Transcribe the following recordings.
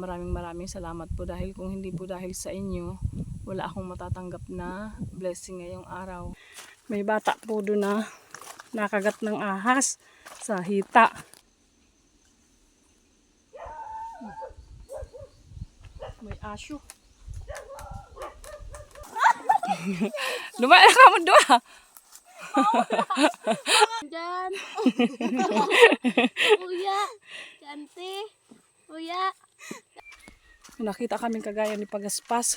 Maraming salamat po dahil kung hindi po dahil sa inyo, wala akong matatanggap na blessing ngayong araw. May bata po doon na nakagat ng ahas sa hita. May aso. Lumayan ka mo doon. Diyan. Kuya. Kante. Kuya. Nakita kaming kagaya ni Pagaspas.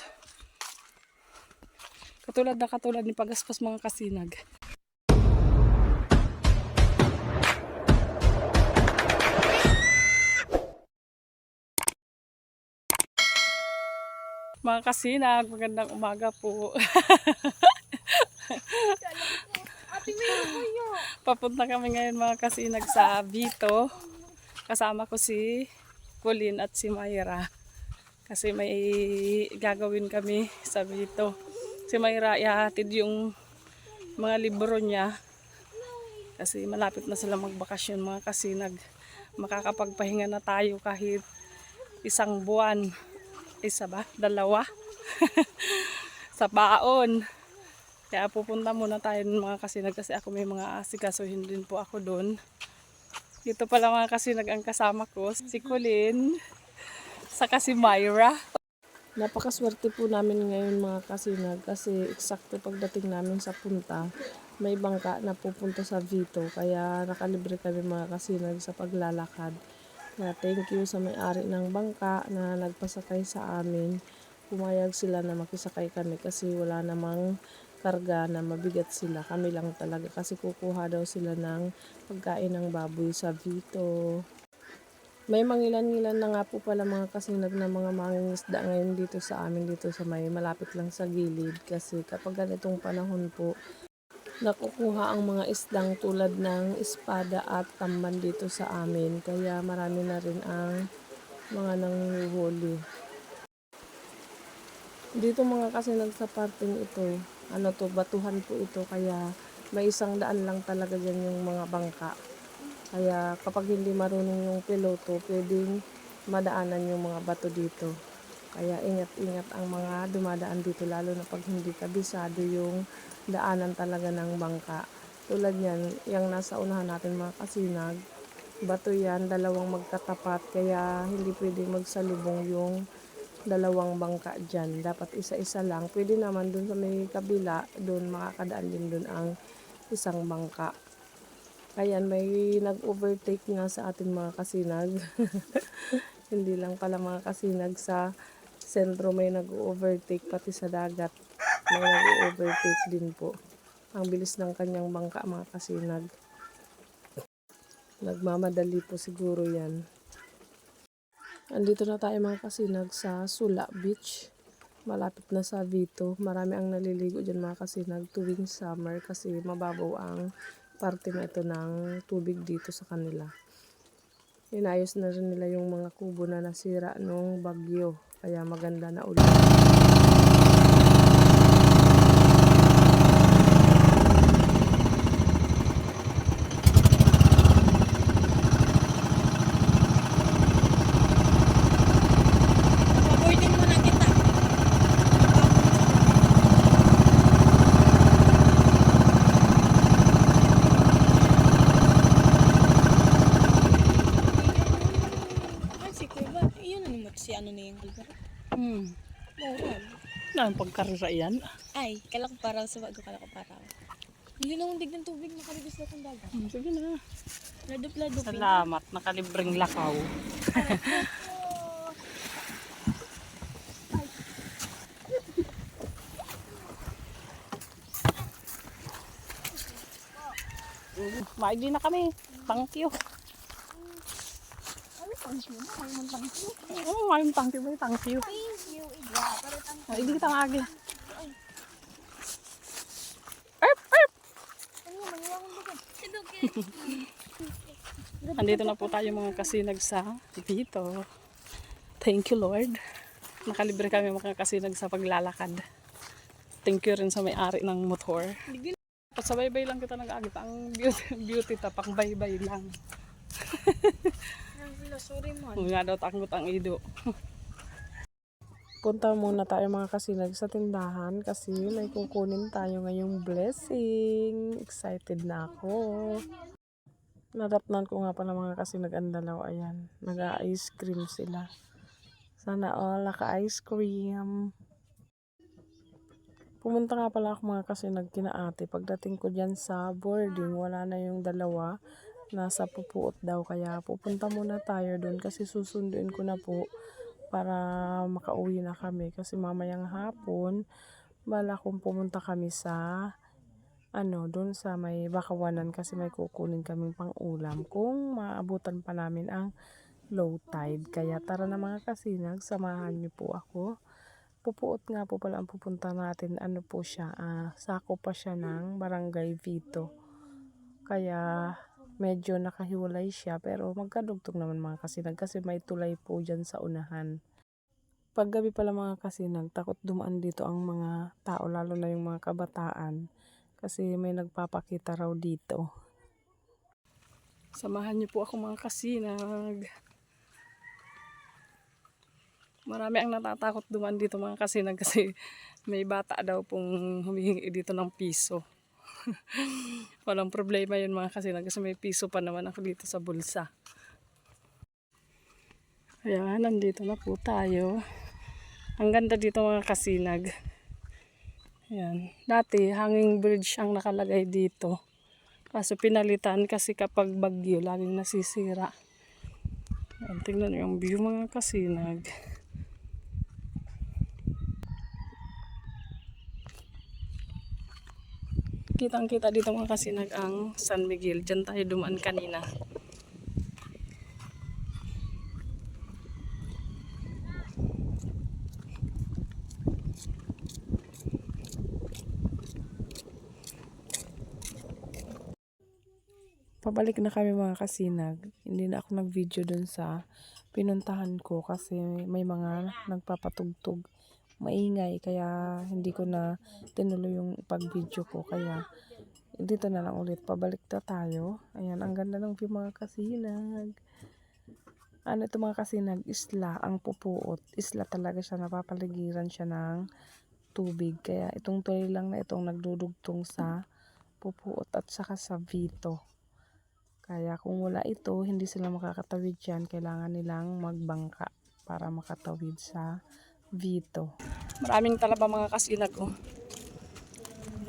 Katulad ni Pagaspas mga kasinag. Mga kasinag, magandang umaga po. Papunta kami ngayon mga kasinag sa Vito. Kasama ko si Colleen at si Mayra. Kasi may gagawin kami sa Vito. Si Mayra ihahatid yung mga libro niya. Kasi malapit na sila magbakasyon mga kasinag. Makakapagpahinga na tayo kahit isang buwan. Isa ba? Dalawa? Sa baon. Kaya pupunta muna tayo mga kasinag kasi ako may mga asikasuhin din po ako doon. Dito pala mga kasinag ang kasama ko. Si Colleen. Saka si Mayra. Napakaswerte po namin ngayon mga kasinag kasi eksakto pagdating namin sa punta, may bangka na pupunta sa Vito. Kaya nakalibre kami mga kasinag sa paglalakad. Na thank you sa may-ari ng bangka na nagpasakay sa amin. Pumayag sila na makisakay kami kasi wala namang karga na mabigat sila. Kami lang talaga kasi kukuha daw sila ng pagkain ng baboy sa Vito. May mangilan-ngilan na nga po pala mga kasinag na mga mangingisda ngayon dito sa amin, dito sa may malapit lang sa gilid. Kasi kapag ganitong panahon po, nakukuha ang mga isdang tulad ng espada at tamban dito sa amin. Kaya marami na rin ang mga nanguhuli. Dito mga kasinag sa parting ito, batuhan po ito. Kaya may 100 lang talaga dyan yung mga bangka. Kaya kapag hindi marunong yung piloto, pwedeng madaanan yung mga bato dito. Kaya ingat-ingat ang mga dumadaan dito, lalo na pag hindi kabisado yung daanan talaga ng bangka. Tulad yan, yung nasa unahan natin mga kasinag, bato yan, dalawang magkatapat, kaya hindi pwedeng magsalubong yung dalawang bangka dyan. Dapat isa-isa lang. Pwede naman dun sa may kabila, dun makakadaan din dun ang isang bangka. Ayan, may nag-overtake nga sa atin mga kasinag. Hindi lang pala mga kasinag, sa sentro may nag-overtake, pati sa dagat may nag-overtake din po. Ang bilis ng kanyang bangka mga kasinag. Nagmamadali po siguro yan. Andito na tayo mga kasinag sa Sula Beach. Malapit na sa Vito. Marami ang naliligo dyan mga kasinag tuwing summer kasi mababaw ang parte na ito ng tubig dito sa kanila. Inayos na rin nila yung mga kubo na nasira nung bagyo. Kaya maganda na ulit. Si ano na yung lugar? Moral. Ang pagkarira yan. Ay, kala ko parang sa bago, kala ko parang. Hindi naman dig ng tubig, nakalibis na kong dagat. Sige na. Ladup-ladup. Salamat, nakalibreng lakaw. Maigi na kami. Thank you. Thank you. Thank you. Mayroon thank you. Thank you. Thank you. Igwa. Hindi kita maagi. Andito na po tayo mga kasinag sa Vito. Thank you Lord. Nakalibre kami mga kasinag sa paglalakad. Thank you rin sa may-ari ng motor. Sa baybay lang kita nag-agit. Ang beauty ta, pang baybay lang. Sorry mo. Nga daw takot ang ido. Punta muna tayo mga kasinag sa tindahan kasi may kukunin tayo ngayong blessing. Excited na ako. Nadatnan ko nga pala mga kasinag ang dalaw. Ayan, nag-ice cream sila. Sana all naka-ice cream. Pumunta nga pala ako mga kasinag kina ate. Pagdating ko dyan sa boarding, wala na yung dalawa. Nasa Pupuot daw, kaya pupunta muna tayo doon kasi susunduin ko na po para makauwi na kami kasi mamayang hapon bala kung pumunta kami sa doon sa may Bakawanan kasi may kukunin kaming pang-ulam kung maabutan pa namin ang low tide. Kaya tara na mga kasinag, samahan niyo po ako. Pupuot nga po pala ang pupunta natin. Ano po siya, sako pa siya ng Barangay Vito. Kaya medyo nakahiwalay siya pero magkadugtong naman mga kasinag kasi may tulay po dyan sa unahan. Paggabi pala mga kasinag, takot dumaan dito ang mga tao lalo na yung mga kabataan kasi may nagpapakita raw dito. Samahan niyo po ako mga kasinag. Marami ang natatakot dumaan dito mga kasinag kasi may bata daw pong humihingi dito ng piso. Walang problema yun mga kasinag kasi may piso pa naman ako dito sa bulsa. Ayan, nandito na po tayo. Ang ganda dito mga kasinag. Ayan. Dati hanging bridge ang nakalagay dito. Kaso pinalitan kasi kapag bagyo laging nasisira. Ayan, tingnan nyo yung view mga kasinag. Kitang-kita dito mga kasinag ang San Miguel. Diyan tayo dumaan kanina. Pabalik na kami mga kasinag. Hindi na ako nag-video dun sa pinuntahan ko kasi may mga nagpapatugtog. Maingay kaya hindi ko na tinuloy yung pag-video ko. Kaya dito na lang ulit. Pabalik na tayo. Ayan, ang ganda ng view mga kasinag. Ano ito mga kasinag? Isla ang Pupuot. Isla talaga siya. Napapaligiran siya ng tubig. Kaya itong tulay lang na itong nagdudugtong sa Pupuot at saka sa Vito. Kaya kung wala ito, hindi sila makakatawid dyan. Kailangan nilang magbangka para makatawid sa Vito. Maraming talaba mga kasinag. Oh.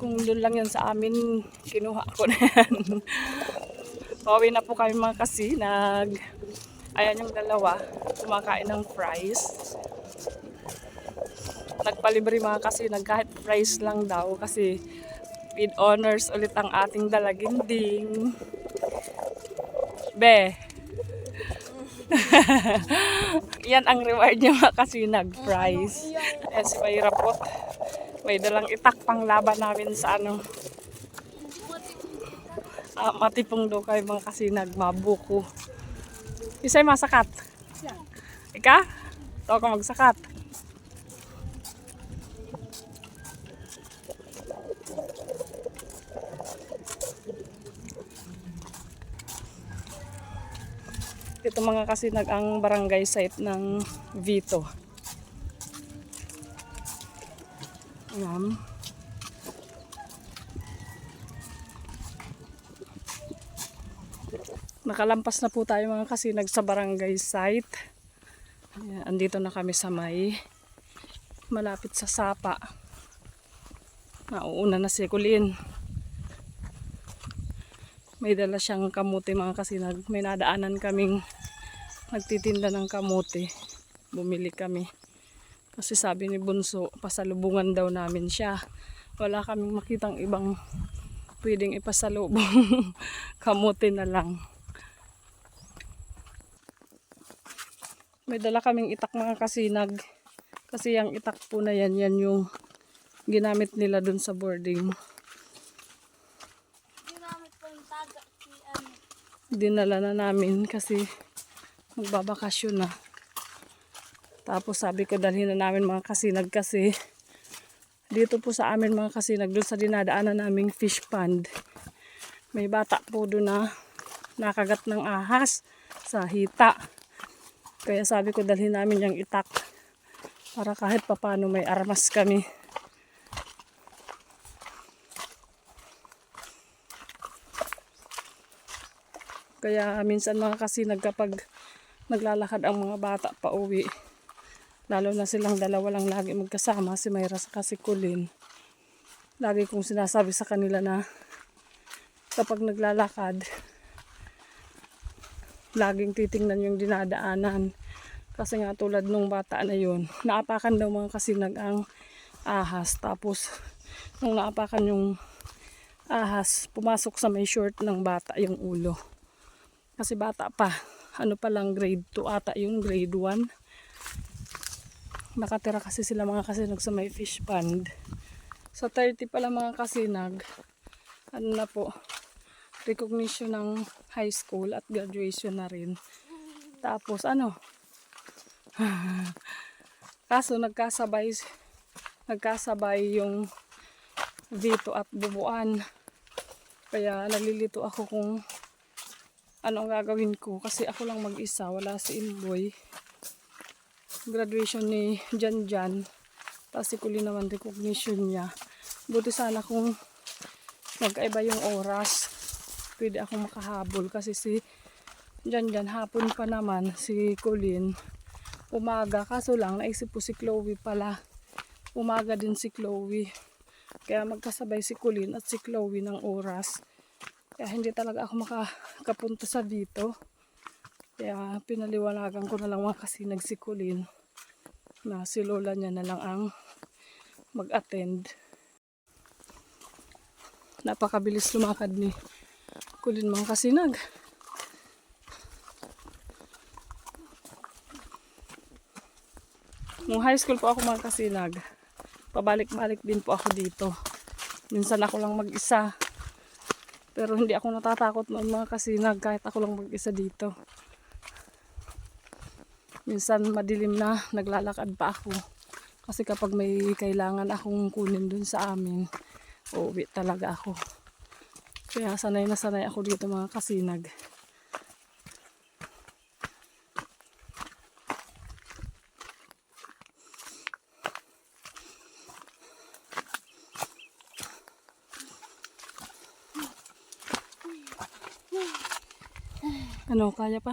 Kung doon lang yan sa amin, kinuha ko na yan. Pauwi na po kami mga kasinag. Ayan yung dalawa, kumakain ng fries. Nagpalibre mga kasinag, kahit fries lang daw kasi with honors ulit ang ating dalaginding. Be. Yan ang reward niya mga kasinag, fries. Ayan si Mayra po. May dalang itak pang laban namin sa matipong daw kayo mga kasinag, mabuko. Isa'y masakat. Ika? Ito ka magsakat. Ito mga kasinag ang barangay site ng Vito. Ayan. Nakalampas na po tayo mga kasinag sa barangay site. Ayan, andito na kami sa may malapit sa Sapa. Nauuna na si Kulin. May dala siyang kamuti mga kasinag. May nadaanan kaming nagtitinda ng kamuti. Bumili kami. Kasi sabi ni Bunso, pasalubungan daw namin siya. Wala kaming makitang ibang pwedeng ipasalubong. Kamuti na lang. May dala kaming itak mga kasinag. Kasi yung itak po na yan yung ginamit nila dun sa boarding. Ginamit po yung taga si Dinala na namin kasi magbabakasyon na. Tapos sabi ko dalhin na namin mga kasinag kasi dito po sa amin mga kasinag dun sa dinadaanan naming fish pond. May bata po dun na nakagat ng ahas sa hita. Kaya sabi ko dalhin namin yung itak Para kahit papano may armas kami. Kaya minsan mga kasinag kapag naglalakad ang mga bata pa uwi, lalo na silang dalawa lang lagi magkasama, si Mayra sa si Colin. Lagi kong sinasabi sa kanila na kapag naglalakad, laging titingnan yung dinadaanan. Kasi nga tulad nung bata na yun, naapakan daw mga kasinag ang ahas. Tapos nung naapakan yung ahas, pumasok sa may short ng bata yung ulo. Kasi bata pa, ano pa lang grade 2 ata yung grade 1. Nakatira kasi sila mga kasinag sa may fish pond. Sa 30 pala mga kasinag, ano na po, recognition ng high school at graduation na rin. Tapos ano, kaso nagkasabay yung Vito at Bubuan. Kaya nalilito ako kung ano ang gagawin ko. Kasi ako lang mag-isa, wala si Imboy. Graduation ni Janjan. Tapos si Kuli naman recognition niya. Buti sana kung magkaiba yung oras. Pwede akong makahabol. Kasi si Janjan hapon pa naman. Si Kulin umaga. Kaso lang naisip ko si Chloe pala. Umaga din si Chloe. Kaya magkasabay si Kulin at si Chloe ng oras. Kaya hindi talaga ako makakapunta sa dito. Kaya pinaliwanagan ko na lang mga kasinag si Kulin na si lola niya na lang ang mag-attend. Napakabilis lumakad ni Kulin mga kasinag. Nung high school po ako mga kasinag, pabalik-balik din po ako dito. Minsan ako lang mag-isa. Pero hindi ako natatakot noon mga kasinag kahit ako lang mag-isa dito. Minsan madilim na, naglalakad pa ako. Kasi kapag may kailangan akong kunin dun sa amin, uuwi talaga ako. Kaya sanay na sanay ako dito mga kasinag. Ano, kaya pa?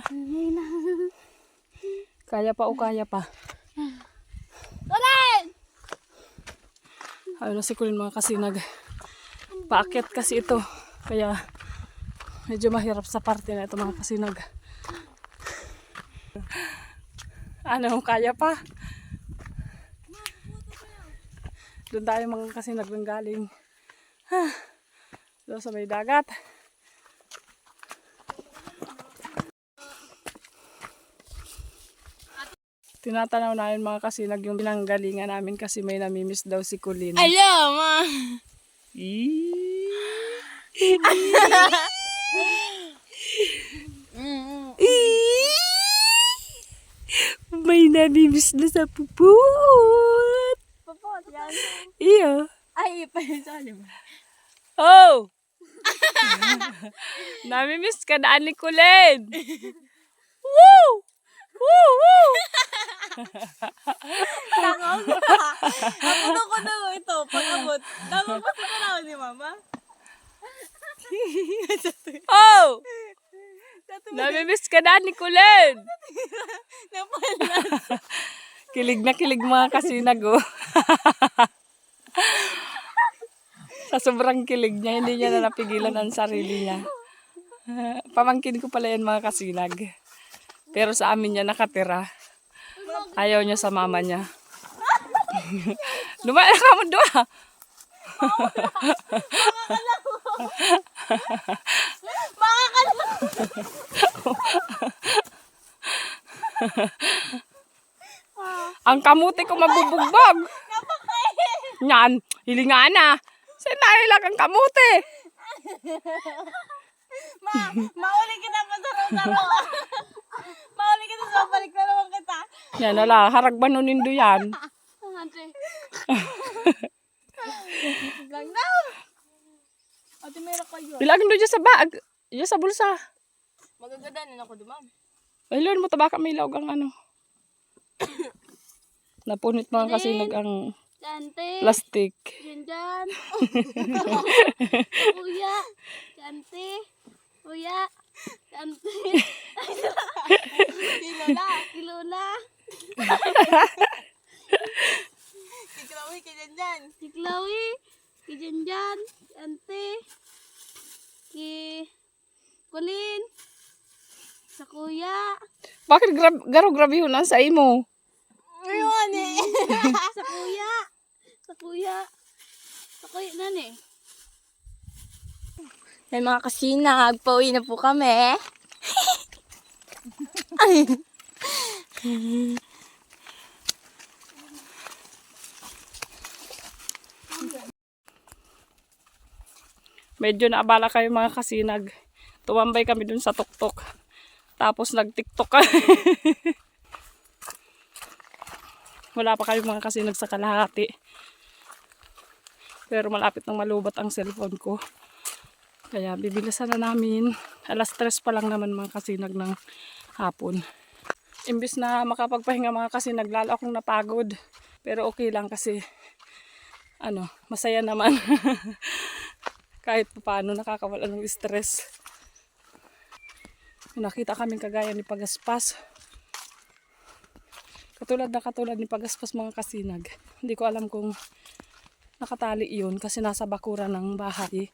Kaya pa o kaya pa? Colin! Ayun na si Kulin mga kasinag. Paakyat kasi ito. Kaya medyo mahirap sa parte na ito mga kasinag. Ano, kaya pa? Doon tayo mga kasinag ng galing. Doon sa may dagat. Tinatanaw namin mga kasinag yung pinanggalingan namin kasi may namimiss daw si Kulin. Alam, ma! May namimiss na sa puput. Papot yan. Iyo. Ay, pa yun sa alim. Oh! Namimiss ka na ni Kulin. Woo! Woo! Woo! Tangaw na. Ako ko na ito, pag-abot. Tangaw pa sa tangaw ni mama. Oh! Namimiss ka na ni Kulin. Napalas. Kilig na kilig mga kasinag oh. Sa sobrang kilig niya, hindi niya na napigilan ang sarili niya. Pamangkin ko pala yan mga kasinag. Pero sa amin niya nakatira. Ayaw niya sa mama niya. Lumayan ka mo doon. Ang kamuti ko mabubugbog. Yan, hilingan na. Saan lang ang kamuti? Mauli kita pa sa rotaro. Mauli kita sa balik na naman kita. Yan ala, haragban nun nindo yan. Ate. Lang daw. Ate, meron kayo. Bilagin doon dyan sa bag. Dyan sa bulsa. Magagadanin ako dumam. Ayun mo, tabaka may ilog ang ano. Napunit mga kasinag ang Chante. plastic. Dyan. Kuya. Chante. Kuya. Chante. Kilula. Kilula. Kiklawi. Kijanjan. Kiklawi. Kijanjan. Chante. Kulin. Sa kuya. Bakit grabe yun sa imo? Ayun eh. Sa kuya. Sa kuya. Sa kuya nan eh. May mga kasinag. Pauwi na po kami. Ay. Medyo naabala kayo mga kasinag. Tumambay kami dun sa tuktok. Tapos nag-tiktok ka. Wala pa kayo mga kasinag sa kalahati. Pero malapit nang malubat ang cellphone ko. Kaya bibilisan na namin. Alas 3 pa lang naman mga kasinag ng hapon. Imbis na makapagpahinga mga kasinag, lalo akong napagod. Pero okay lang kasi masaya naman. Kahit paano nakakawala ng stress. Nakita kaming kagaya ni Pagaspas. Katulad ni Pagaspas mga kasinag. Hindi ko alam kung nakatali yun kasi nasa bakuran ng bahay.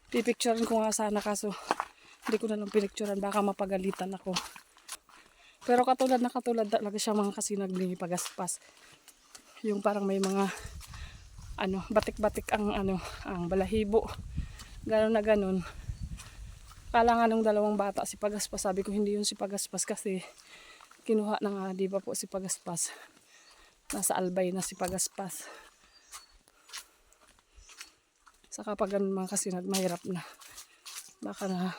Pipicturean ko nga sana kaso hindi ko na lang pinicturean, baka mapagalitan ako. Pero katulad talaga siya mga kasinag ni Pagaspas. Yung parang may mga batik-batik ang balahibo. Ganon na ganon. Kala nga nung dalawang bata si Pagaspas, sabi ko hindi yun si Pagaspas kasi kinuha na nga, di ba po si Pagaspas. Nasa Albay na si Pagaspas. Saka pag ganun mga kasinag, mahirap na. Baka na.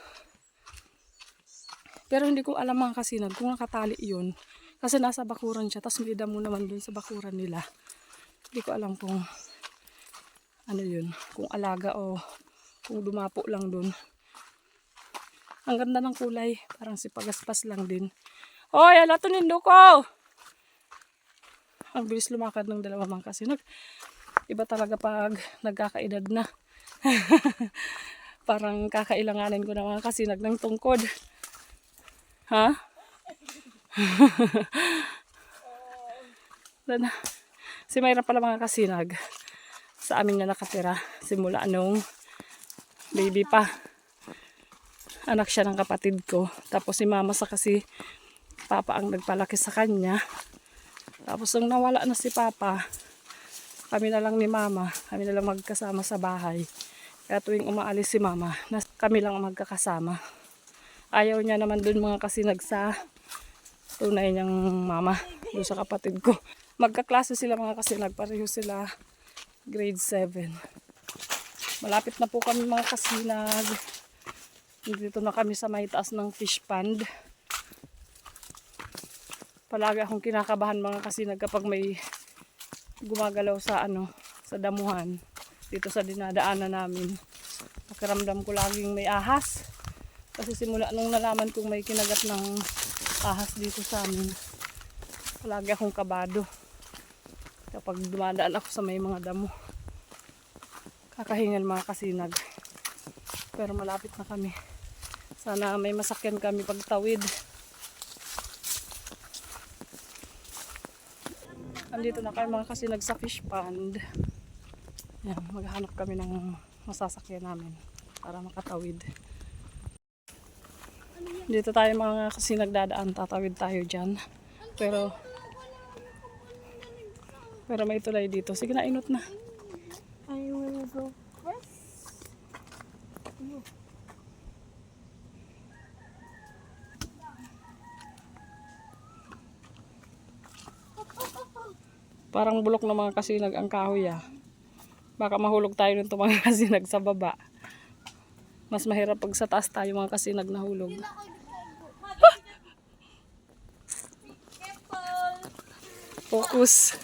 Pero hindi ko alam mga kasinag kung nakatali yun. Kasi nasa bakuran siya, tapos may damo naman dun sa bakuran nila. Hindi ko alam kung yun, kung alaga o kung dumapo lang dun. Ang ganda ng kulay, parang si Pagaspas lang din. Hoy, ala to nindo ko! Ang bilis lumakad ng dalawa mga kasinag. Iba talaga pag nagkakaedad na. Parang kakailanganin ko na mga kasinag ng tungkod. Ha? Si Mayra pala mga kasinag. Sa amin na nakatira. Simula nung baby pa. Anak siya ng kapatid ko. Tapos si mama sa kasi papa ang nagpalaki sa kanya. Tapos nung nawala na si papa, kami na lang ni mama. Kami na lang magkasama sa bahay. Kaya tuwing umaalis si mama, kami lang ang magkakasama. Ayaw niya naman dun mga kasinag sa tunay niyang mama. Doon sa kapatid ko. Magkaklase sila mga kasinag. Pareho sila grade 7. Malapit na po kami mga kasinag. Dito na kami sa may taas ng fish pond. Palagi akong kinakabahan mga kasinag kapag may gumagalaw sa sa damuhan. Dito sa dinadaanan namin. Pakiramdam ko laging may ahas. Kasi simula nung nalaman kong may kinagat ng ahas dito sa amin, palagi akong kabado. Kapag dumadaan ako sa may mga damo. Kakahingal mga kasinag. Pero malapit na kami. Sana may masakyan kami pagtawid. Andito na kayo mga kasinag sa fish pond. Yan, maghahanap kami ng masasakyan namin para makatawid. Dito tayo mga kasinag dadaan, tatawid tayo dyan. Pero may tulay dito. Sige na, inot na. I will go first. Parang bulok na mga kasinag ang kahoy ah. Baka mahulog tayo nito mga kasinag sa baba. Mas mahirap pag sa taas tayo mga kasinag nahulog. Focus.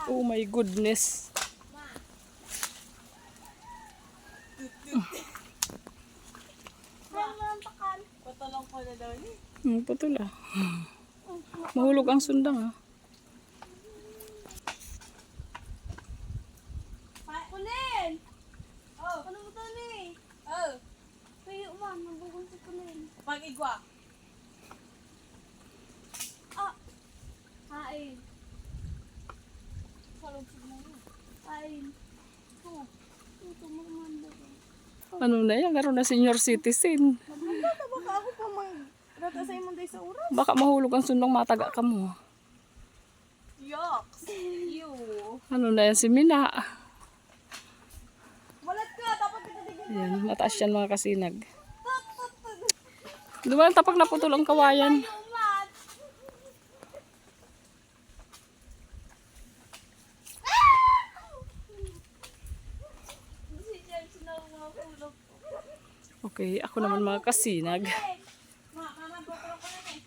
Oh my goodness. naman eh. Putol ah. Mahulog ang sundang ah. Kulin! Oh. Ano mo to ni? Oh. Kayo man, nabukong si Kulin. Pag-igwa. Ah. Hain. Salubsig mo yun. Hain. Oh. Ito mo man ba? Ano na yan? Meron na senior citizen. Maganda baka ako pa rata sa imong day sa oras. Baka mahulog ang sundang mataga ka mo. Yoks. You. Ano na yan si Mina? Malat ka, dapat kita tigil. Ayan, mataas yan mga kasinag. Diba tapak na putol ang kawayan? Umat. Si James na umahulog. Okay, ako naman mga kasinag. Mama, bukro ko na eh.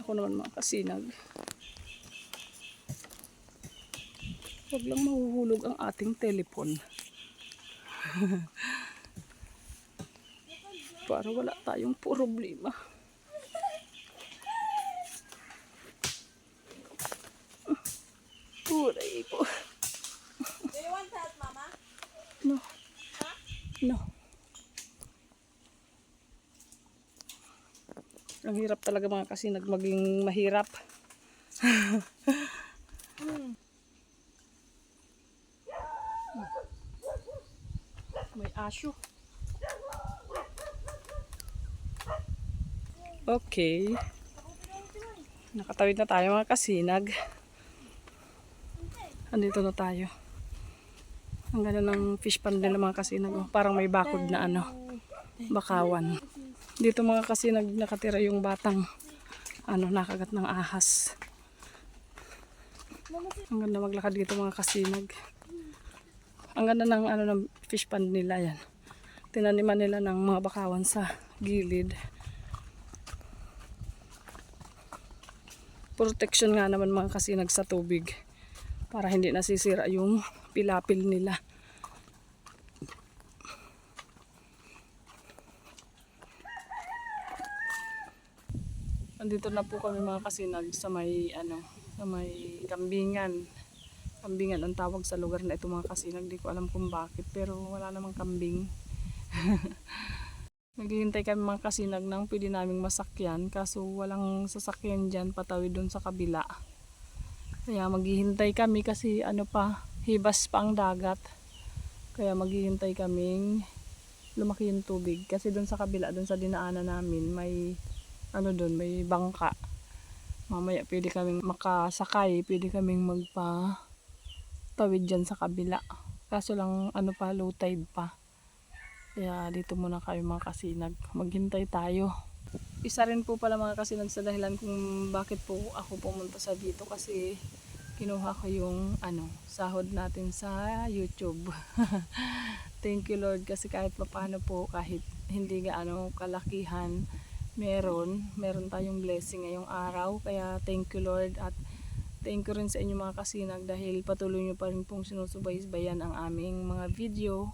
Ako naman mga kasinag. Huwag lang mahuhulog ang ating telepon. Para wala tayong problema. Uray ko. Do you want that, Mama? No. No. Ang hirap talaga mga kasinag maging mahirap. May asyo. Okay. Nakatawid na tayo mga kasinag. Andito na tayo. Ang ganda ng fish pond nila mga kasinag. Oh. Parang may bakod na ano, bakawan. Dito mga kasinag nakatira yung batang nakagat ng ahas. Ang ganda maglakad dito mga kasinag. Ang ganda ng ng fish pond nila yan. Tinaniman nila ng mga bakawan sa gilid. Protection nga naman mga kasinag sa tubig para hindi nasisira yung pilapil nila. Andito na po kami mga kasinag sa may sa may kambingan. Kambingan ang tawag sa lugar na ito mga kasinag. Di ko alam kung bakit pero wala namang kambing. Naghihintay kami mga kasinag ng pwede naming masakyan kaso walang sasakyan dyan patawid doon sa kabila. Kaya maghihintay kami kasi hibas pa ang dagat. Kaya maghihintay kaming lumaki yung tubig kasi doon sa kabila, doon sa dinaanan namin may doon, may bangka. Mamaya pwede kaming makasakay, pwede kaming magpatawid dyan sa kabila. Kaso lang low tide pa. Kaya dito muna kayo mga kasinag. Maghintay tayo. Isa rin po pala mga kasinag sa dahilan kung bakit po ako pumunta sa dito kasi kinuha ko yung sahod natin sa YouTube. Thank you Lord kasi kahit paano po, kahit hindi gaano kalakihan, meron tayong blessing ngayong araw. Kaya thank you Lord at thank you rin sa inyo mga kasinag dahil patuloy nyo pa rin pong sinusubaybayan ang aming mga video.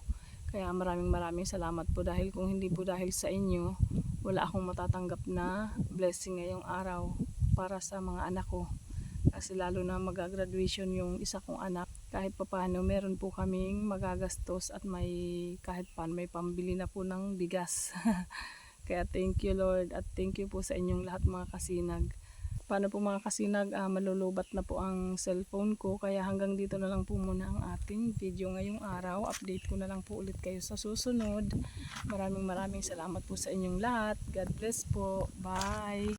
Kaya maraming salamat po dahil kung hindi po dahil sa inyo, wala akong matatanggap na blessing ngayong araw para sa mga anak ko. Kasi lalo na mag-graduation yung isa kong anak. Kahit papaano meron po kaming magagastos at kahit paano may pambili na po ng bigas. Kaya thank you Lord at thank you po sa inyong lahat mga kasinag. Paano po mga kasinag, malulubat na po ang cellphone ko. Kaya hanggang dito na lang po muna ang ating video ngayong araw. Update ko na lang po ulit kayo sa susunod. Maraming salamat po sa inyong lahat. God bless po. Bye!